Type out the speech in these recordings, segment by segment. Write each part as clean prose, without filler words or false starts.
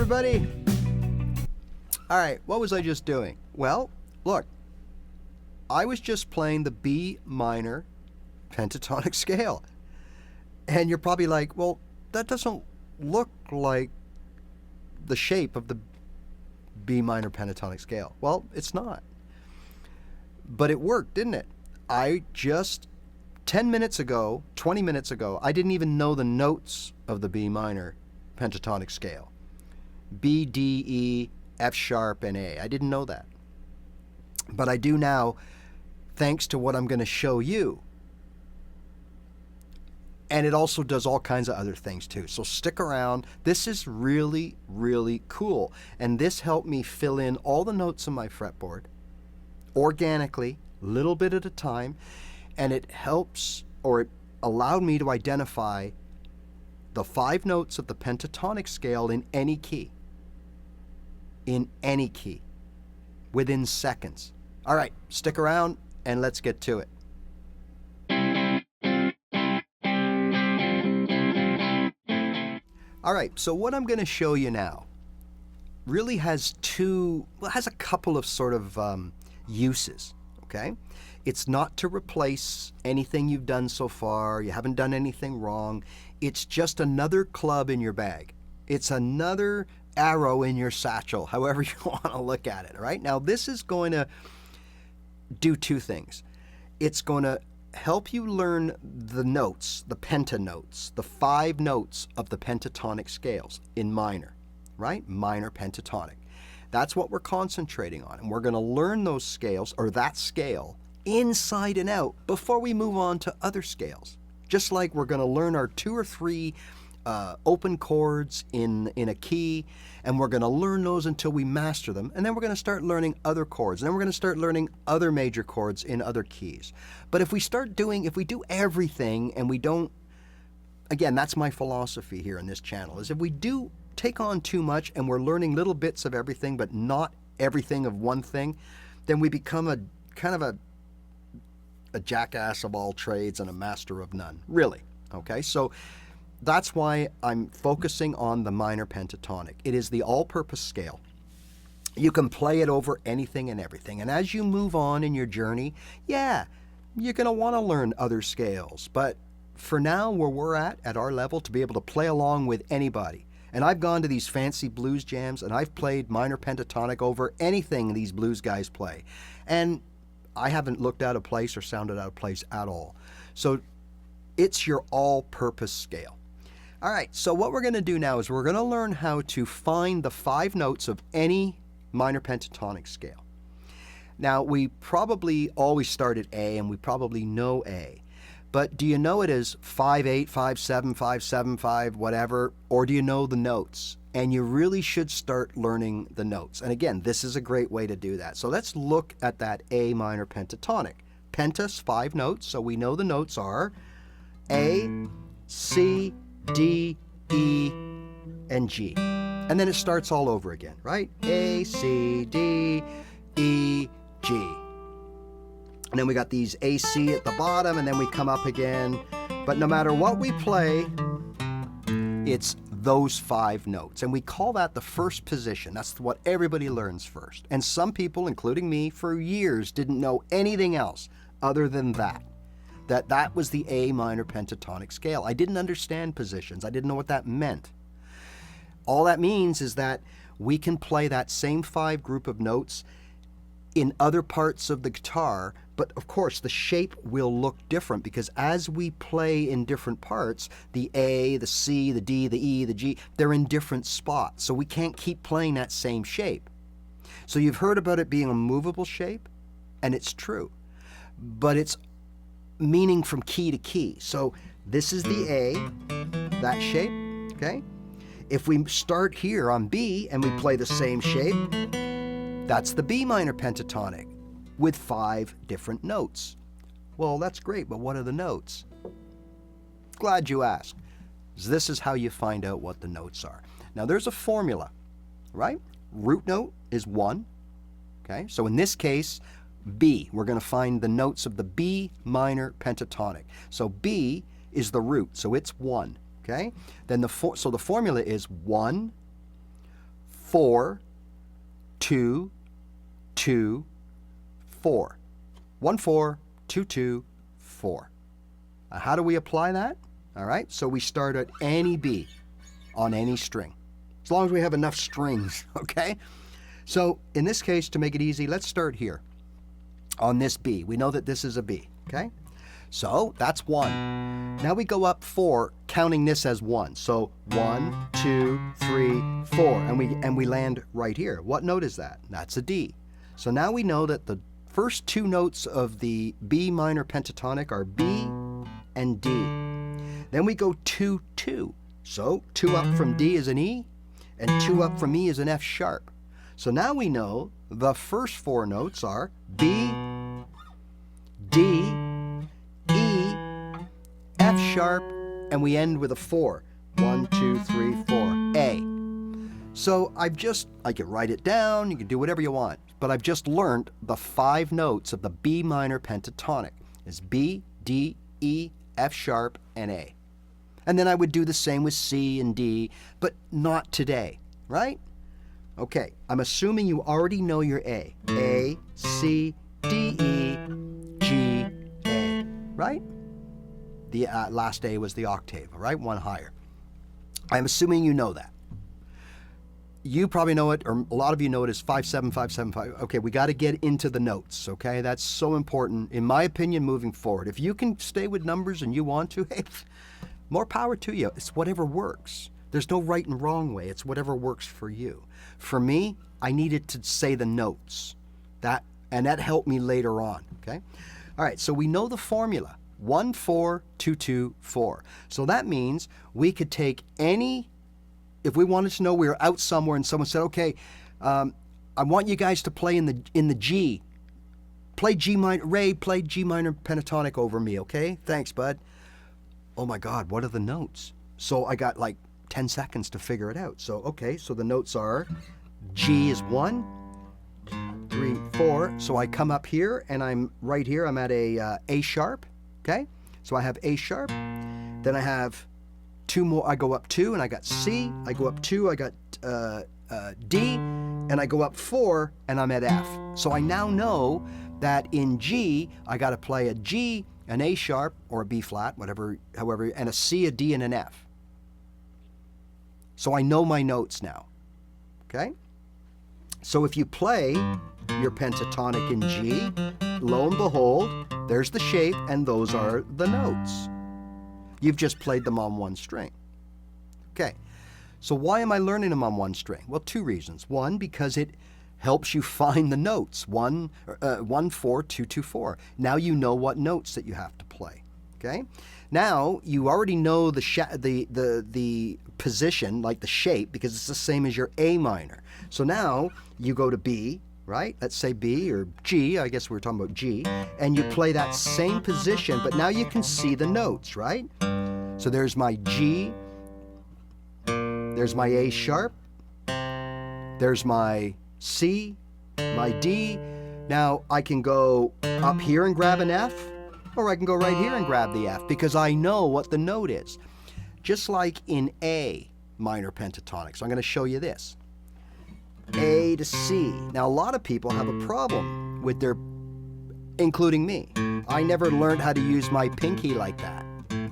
everybody. All right, what was I just doing? Well, look, I was just playing the B minor pentatonic scale. And you're probably like, well, that doesn't look like the shape of the B minor pentatonic scale. Well, it's not. But it worked, didn't it? I just 10 minutes ago, 20 minutes ago, I didn't even know the notes of the B minor pentatonic scale. B, D, E, F sharp, and A. I didn't know that. But I do now, thanks to what I'm going to show you. And it also does all kinds of other things too. So stick around. This is really, really cool. And this helped me fill in all the notes on my fretboard organically, little bit at a time. And it helps, or it allowed me to identify the 5 notes of the pentatonic scale in any key. In any key. Within seconds. All right, stick around and let's get to it. All right, so what I'm going to show you now really has has a couple of sort of uses, okay? It's not to replace anything you've done so far. You haven't done anything wrong. It's just another club in your bag. It's another arrow in your satchel, however you want to look at it, all right? Now, this is going to do 2 things. It's going to help you learn the notes, the penta notes, the 5 notes of the pentatonic scales in minor, right? Minor pentatonic. That's what we're concentrating on. And we're going to learn those scales, or that scale, inside and out before we move on to other scales. Just like we're going to learn our 2 or 3 open chords in a key, and we're going to learn those until we master them, and then we're going to start learning other chords, and then we're going to start learning other major chords in other keys. But if we do everything and we don't, again, that's my philosophy here in this channel, is if we do take on too much and we're learning little bits of everything but not everything of one thing, then we become a kind of a jackass of all trades and a master of none, really. Okay, so that's why I'm focusing on the minor pentatonic. It is the all-purpose scale. You can play it over anything and everything. And as you move on in your journey, yeah, you're going to want to learn other scales. But for now, where we're at our level, to be able to play along with anybody. And I've gone to these fancy blues jams, and I've played minor pentatonic over anything these blues guys play. And I haven't looked out of place or sounded out of place at all. So it's your all-purpose scale. All right, so what we're going to do now is we're going to learn how to find the 5 notes of any minor pentatonic scale. Now, we probably always start at A, and we probably know A. But do you know it as 5/8, 5/7, 5/7, 5, whatever? Or do you know the notes? And you really should start learning the notes. And again, this is a great way to do that. So let's look at that A minor pentatonic. Penta's 5 notes, so we know the notes are A, C, D, E, and G. And then it starts all over again, right? A, C, D, E, G. And then we got these A, C at the bottom, and then we come up again. But no matter what we play, it's those 5 notes. And we call that the first position. That's what everybody learns first. And some people, including me, for years didn't know anything else other than that. That was the A minor pentatonic scale. I didn't understand positions. I didn't know what that meant. All that means is that we can play that same 5 group of notes in other parts of the guitar, but of course the shape will look different because as we play in different parts, the A, the C, the D, the E, the G, they're in different spots. So we can't keep playing that same shape. So you've heard about it being a movable shape, and it's true. But it's meaning from key to key. So this is the A, that shape, okay? If we start here on B and we play the same shape, that's the B minor pentatonic with 5 different notes. Well, that's great, but what are the notes? Glad you asked. This is how you find out what the notes are. Now there's a formula, right? Root note is 1, okay? So in this case, B. We're going to find the notes of the B minor pentatonic. So B is the root, so it's 1, okay? Then so the formula is 1, 4, 2, 2, 4. 1, 4, 2, 2, 4. How do we apply that? All right, so we start at any B on any string, as long as we have enough strings, okay? So in this case, to make it easy, let's start here on this B. We know that this is a B, okay? So that's 1. Now we go up 4, counting this as 1. So 1, 2, 3, 4, and we land right here. What note is that? That's a D. So now we know that the first 2 notes of the B minor pentatonic are B and D. Then we go 2, 2. So 2 up from D is an E, and 2 up from E is an F sharp. So now we know the first 4 notes are B, D, E, F sharp, and we end with a 4. 1, 2, 3, 4, A. So I can write it down, you can do whatever you want, but I've just learned the 5 notes of the B minor pentatonic. It's B, D, E, F sharp, and A. And then I would do the same with C and D, but not today, right? Okay, I'm assuming you already know your A. A, C, D, E, G, A, right? The last A was the octave, all right? 1 higher. I'm assuming you know that. You probably know it, or a lot of you know it as 5, 7, 5, 7, 5. Okay, we got to get into the notes, okay? That's so important, in my opinion, moving forward. If you can stay with numbers and you want to, hey, more power to you. It's whatever works. There's no right and wrong way. It's whatever works for you. For me, I needed to say the notes. And that helped me later on, okay? All right, so we know the formula. 1, 4, 2, 2, 4. So that means we could take any, if we wanted to know we were out somewhere and someone said, okay, I want you guys to play in the G. Play G minor, Ray, play G minor pentatonic over me, okay? Thanks, bud. Oh my God, what are the notes? So I got like 10 seconds to figure it out. So, okay, so the notes are G is 1, 3, 4. So I come up here and I'm right here. I'm at A sharp, okay? So I have A sharp. Then I have 2 more. I go up 2 and I got C. I go up 2, I got D. And I go up 4 and I'm at F. So I now know that in G, I got to play a G, an A sharp, or a B flat, however, and a C, a D, and an F. So I know my notes now, okay? So if you play your pentatonic in G, lo and behold, there's the shape, and those are the notes. You've just played them on 1 string. Okay, so why am I learning them on 1 string? Well, 2 reasons. 1, because it helps you find the notes. 1, 4, 2, 2, 4. Now you know what notes that you have to play. Okay. Now you already know the position, like the shape, because it's the same as your A minor. So now you go to B, right? Let's say B or G. I guess we're talking about G, and you play that same position, but now you can see the notes, right? So there's my G. There's my A sharp. There's my C, my D. Now I can go up here and grab an F, or I can go right here and grab the F because I know what the note is. Just like in A minor pentatonic. So I'm going to show you this. A to C. Now a lot of people have a problem with including me. I never learned how to use my pinky like that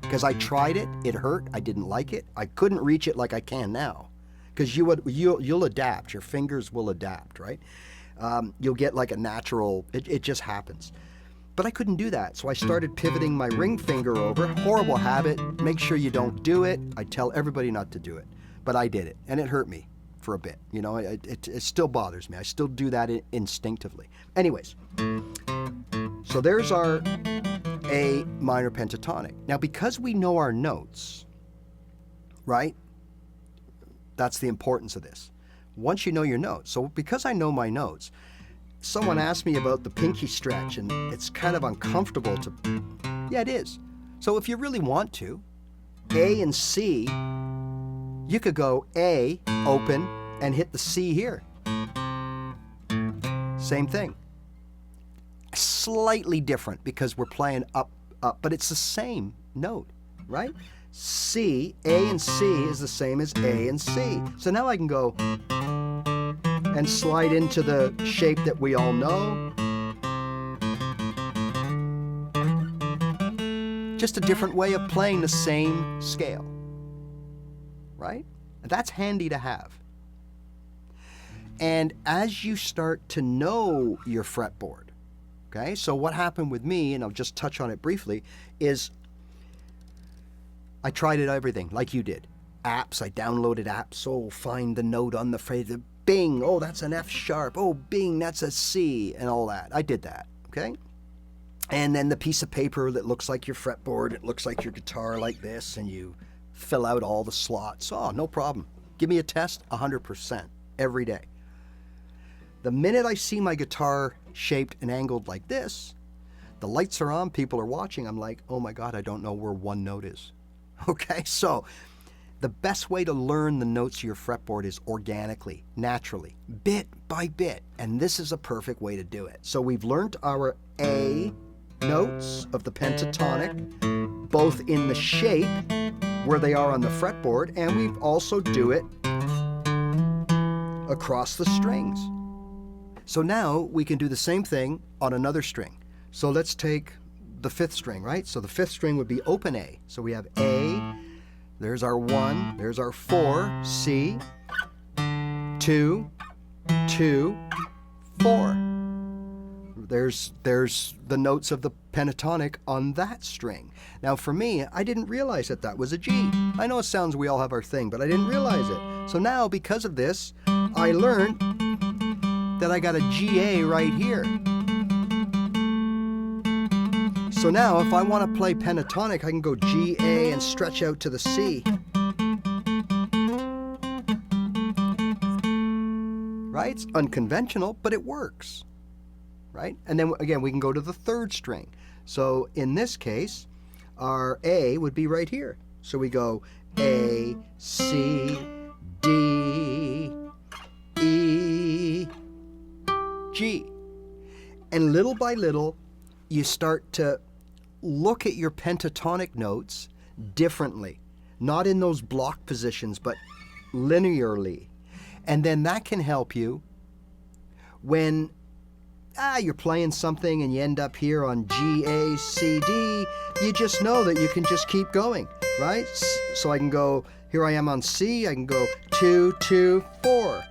because I tried it, it hurt, I didn't like it, I couldn't reach it like I can now. Because you'll adapt, your fingers will adapt, right? You'll get like a natural, it just happens. But I couldn't do that, so I started pivoting my ring finger over. Horrible habit, make sure you don't do it. I tell everybody not to do it, but I did it, and it hurt me for a bit. You know, it still bothers me. I still do that instinctively. Anyways, so there's our A minor pentatonic. Now, because we know our notes, right? That's the importance of this. Once you know your notes, so because I know my notes, someone asked me about the pinky stretch, and it's kind of uncomfortable to, yeah, it is. So if you really want to, A and C, you could go A, open, and hit the C here. Same thing. Slightly different because we're playing up, but it's the same note, right? C, A and C is the same as A and C. So now I can go and slide into the shape that we all know. Just a different way of playing the same scale, right? That's handy to have. And as you start to know your fretboard, okay, so what happened with me, and I'll just touch on it briefly, is I tried it everything like you did. Apps, I downloaded apps. Oh, find the note on the phrase. Bing, oh, that's an F sharp. Oh, bing, that's a C, and all that. I did that, okay? And then the piece of paper that looks like your fretboard, it looks like your guitar like this, and you fill out all the slots. Oh, no problem. Give me a test, 100%, every day. The minute I see my guitar shaped and angled like this, the lights are on, people are watching, I'm like, oh my God, I don't know where one note is. Okay, so the best way to learn the notes of your fretboard is organically, naturally, bit by bit, and this is a perfect way to do it. So we've learned our A notes of the pentatonic, both in the shape where they are on the fretboard, and we also do it across the strings. So now we can do the same thing on another string. So let's take the 5th string, right? So the 5th string would be open A. So we have A, there's our 1, there's our 4, C, 2, 2, 4. There's the notes of the pentatonic on that string. Now for me, I didn't realize that that was a G. I know it sounds we all have our thing, but I didn't realize it. So now because of this, I learned that I got a GA right here. So now if I want to play pentatonic, I can go GA and stretch out to the C. Right? It's unconventional, but it works. Right? And then again, we can go to the 3rd string. So in this case, our A would be right here. So we go A, C, D, E, G. And little by little, you start to look at your pentatonic notes differently. Not in those block positions, but linearly. And then that can help you when you're playing something and you end up here on G, A, C, D. You just know that you can just keep going, right? So I can go, here I am on C, I can go 2, 2, 4.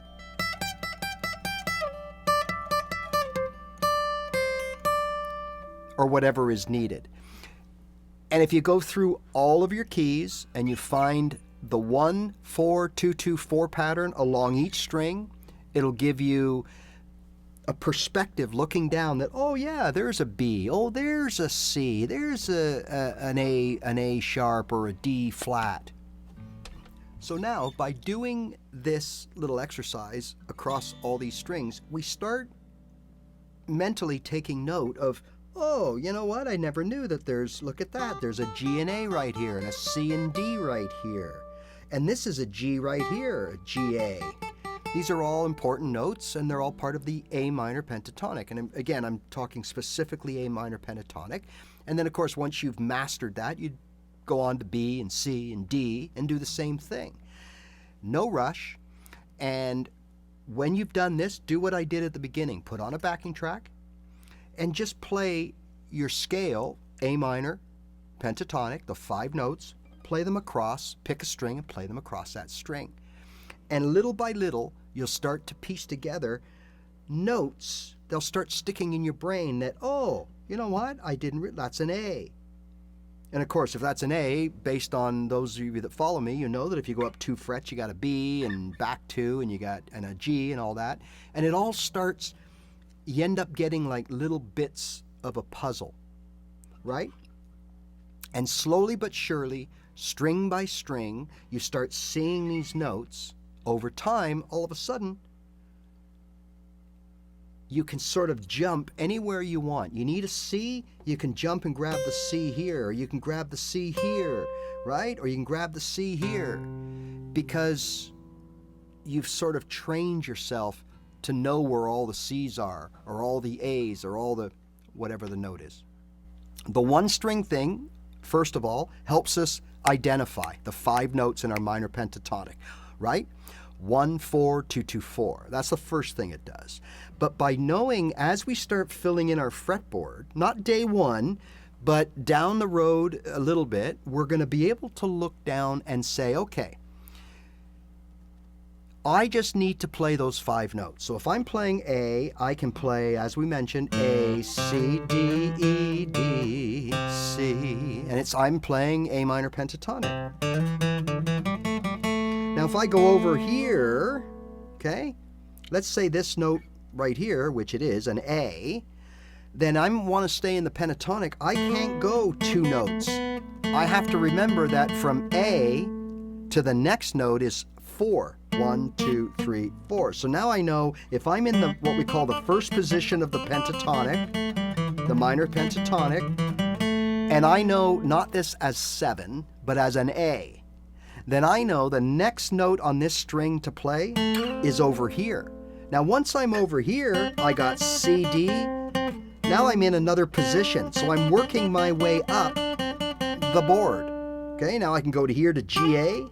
Or whatever is needed. And if you go through all of your keys and you find the 1, 4, 2, 2, 4 pattern along each string, it'll give you a perspective looking down that, oh yeah, there's a B, oh there's a C, there's an A sharp or a D flat. So now by doing this little exercise across all these strings, we start mentally taking note of, oh, you know what? I never knew that look at that. There's a G and A right here and a C and D right here. And this is a G right here, a G, A. These are all important notes and they're all part of the A minor pentatonic. And again, I'm talking specifically A minor pentatonic. And then of course, once you've mastered that, you go on to B and C and D and do the same thing. No rush. And when you've done this, do what I did at the beginning. Put on a backing track and just play your scale, A minor, pentatonic, the 5 notes, play them across, pick a string and play them across that string. And little by little, you'll start to piece together notes. They'll start sticking in your brain that, oh, you know what? That's an A. And of course, if that's an A, based on those of you that follow me, you know that if you go up 2 frets, you got a B and back 2 and you got a G and all that. And it all starts, you end up getting like little bits of a puzzle, right? And slowly but surely, string by string, you start seeing these notes. Over time, all of a sudden, you can sort of jump anywhere you want. You need a C, you can jump and grab the C here, or you can grab the C here, right? Or you can grab the C here, because you've sort of trained yourself to know where all the C's are, or all the A's, or all the whatever the note is. The one string thing, first of all, helps us identify the 5 notes in our minor pentatonic, right? 1, 4, 2, 2, 4. That's the first thing it does. But by knowing, as we start filling in our fretboard, not day one, but down the road a little bit, we're going to be able to look down and say, okay, I just need to play those 5 notes. So if I'm playing A, I can play, as we mentioned, A, C, D, E, D, C. And I'm playing A minor pentatonic. Now if I go over here, okay, let's say this note right here, which it is, an A, then I want to stay in the pentatonic. I can't go 2 notes. I have to remember that from A to the next note is 4. 1, 2, 3, 4. So now I know if I'm in the what we call the first position of the pentatonic, the minor pentatonic, and I know not this as 7, but as an A, then I know the next note on this string to play is over here. Now once I'm over here, I got C, D. Now I'm in another position, so I'm working my way up the board. Okay, now I can go to here to G, A,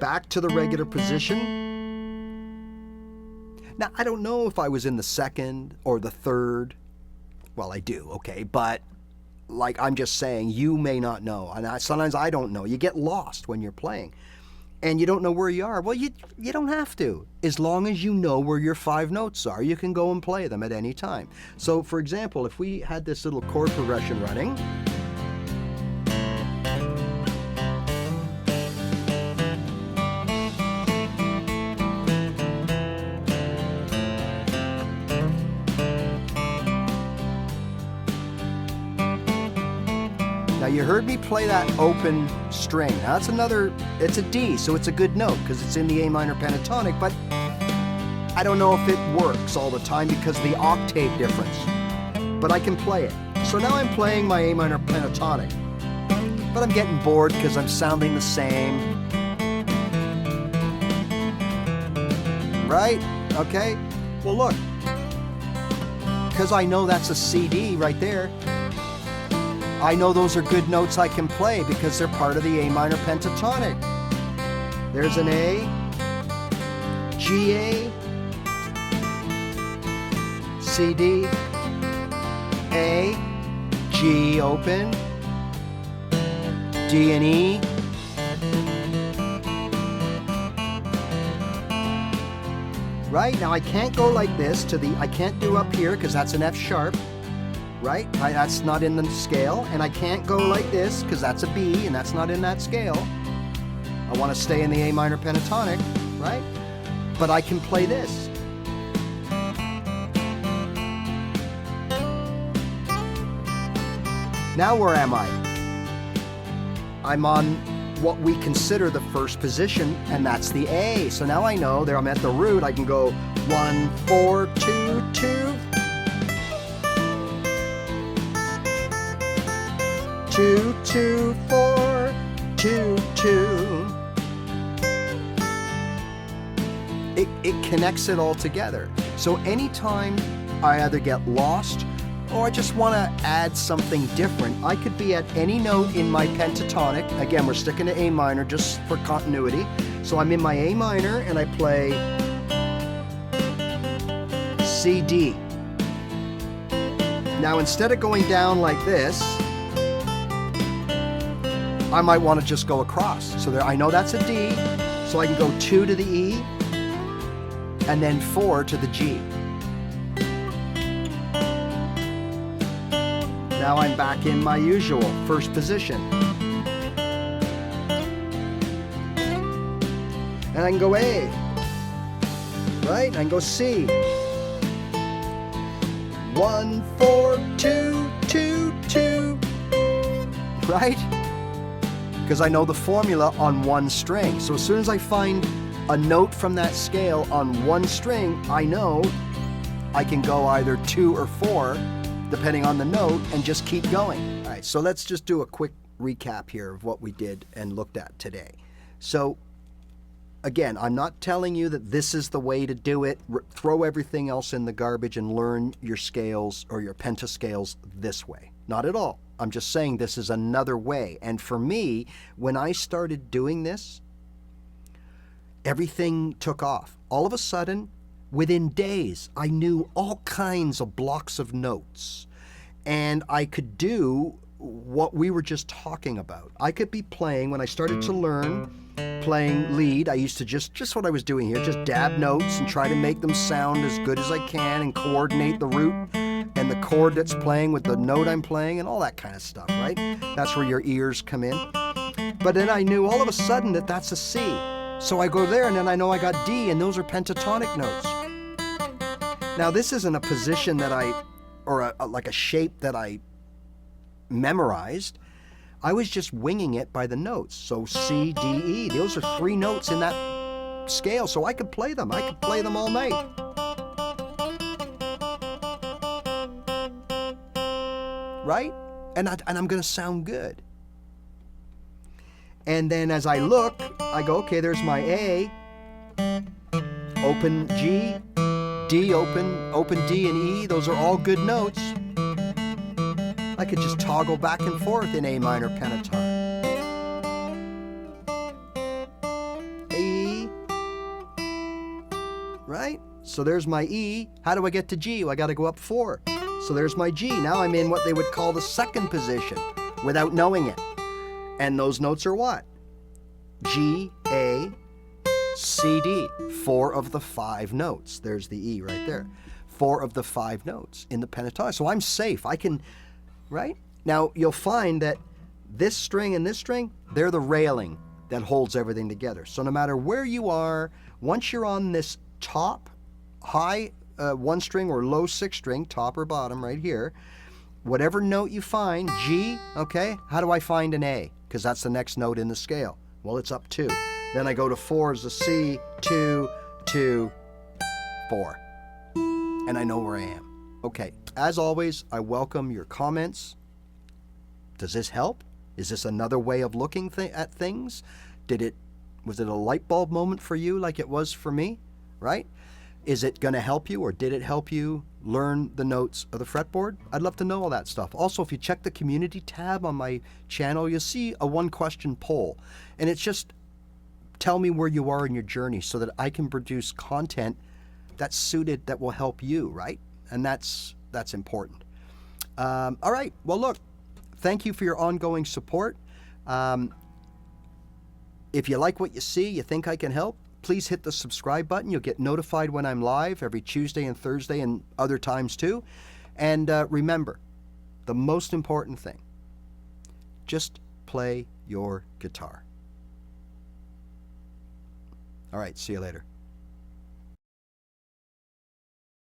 back to the regular position. Now, I don't know if I was in the second or the third. Well, I do, okay, but like I'm just saying, you may not know. And sometimes I don't know. You get lost when you're playing and you don't know where you are. Well, you don't have to. As long as you know where your 5 notes are, you can go and play them at any time. So, for example, if we had this little chord progression running, now you heard me play that open string. Now that's it's a D, so it's a good note because it's in the A minor pentatonic, but I don't know if it works all the time because of the octave difference. But I can play it. So now I'm playing my A minor pentatonic, but I'm getting bored because I'm sounding the same. Right? Okay? Well, look. Because I know that's a CD right there. I know those are good notes I can play because they're part of the A minor pentatonic. There's an A, G, A, C, D, A, G open, D and E, right? Now I can't go like this I can't do up here because that's an F sharp. Right? That's not in the scale, and I can't go like this because that's a B and that's not in that scale. I want to stay in the A minor pentatonic, right? But I can play this. Now where am I? I'm on what we consider the first position, and that's the A. So now I know there I'm at the root. I can go 1, 4, 2, 2. 2, 2, 4, 2, 2. It connects it all together. So anytime I either get lost or I just want to add something different, I could be at any note in my pentatonic. Again, we're sticking to A minor just for continuity. So I'm in my A minor and I play C, D. Now instead of going down like this, I might want to just go across. So there, I know that's a D, so I can go 2 to the E, and then 4 to the G. Now I'm back in my usual first position. And I can go A, right? I can go C. 1, 4, 2, 2, 2, right? Because I know the formula on one string. So as soon as I find a note from that scale on one string, I know I can go either 2 or 4, depending on the note, and just keep going. All right, so let's just do a quick recap here of what we did and looked at today. So again, I'm not telling you that this is the way to do it. Throw everything else in the garbage and learn your scales or your pentascales this way. Not at all. I'm just saying this is another way. And for me, when I started doing this, everything took off. All of a sudden, within days, I knew all kinds of blocks of notes, and I could do what we were just talking about. I could be playing, when I started to learn playing lead, I used to just what I was doing here, just dab notes and try to make them sound as good as I can and coordinate the root and the chord that's playing with the note I'm playing and all that kind of stuff, right? That's where your ears come in. But then I knew all of a sudden that that's a C. So I go there and then I know I got D, and those are pentatonic notes. Now this isn't a position that like a shape that I memorized. I was just winging it by the notes. So C, D, E, those are 3 notes in that scale, so I could play them. I could play them all night. Right? And I'm going to sound good. And then as I look, I go, okay, there's my A, open G, D, open D and E. Those are all good notes. I could just toggle back and forth in A minor pentatonic. E, right? So there's my E. How do I get to G? Well, I got to go up 4. So there's my G. Now I'm in what they would call the second position without knowing it. And those notes are what? G, A, C, D. 4 of the 5 notes. There's the E right there. 4 of the 5 notes in the pentatonic. So I'm safe. I can, right? Now you'll find that this string and this string, they're the railing that holds everything together. So no matter where you are, once you're on this top, high 1 string or low 6 string, top or bottom right here, whatever note you find, G, okay, how do I find an A? Because that's the next note in the scale. Well, it's up 2. Then I go to 4 as a C, 2, 2, 4. And I know where I am. Okay, as always, I welcome your comments. Does this help? Is this another way of looking at things? Was it a light bulb moment for you like it was for me, right? Is it going to help you, or did it help you learn the notes of the fretboard? I'd love to know all that stuff. Also, if you check the community tab on my channel, you'll see a 1-question poll. And it's just, tell me where you are in your journey so that I can produce content that's suited, that will help you, right? And that's important. All right, well look, thank you for your ongoing support. If you like what you see, you think I can help, please hit the subscribe button. You'll get notified when I'm live every Tuesday and Thursday and other times too. And remember, the most important thing, just play your guitar. All right, see you later.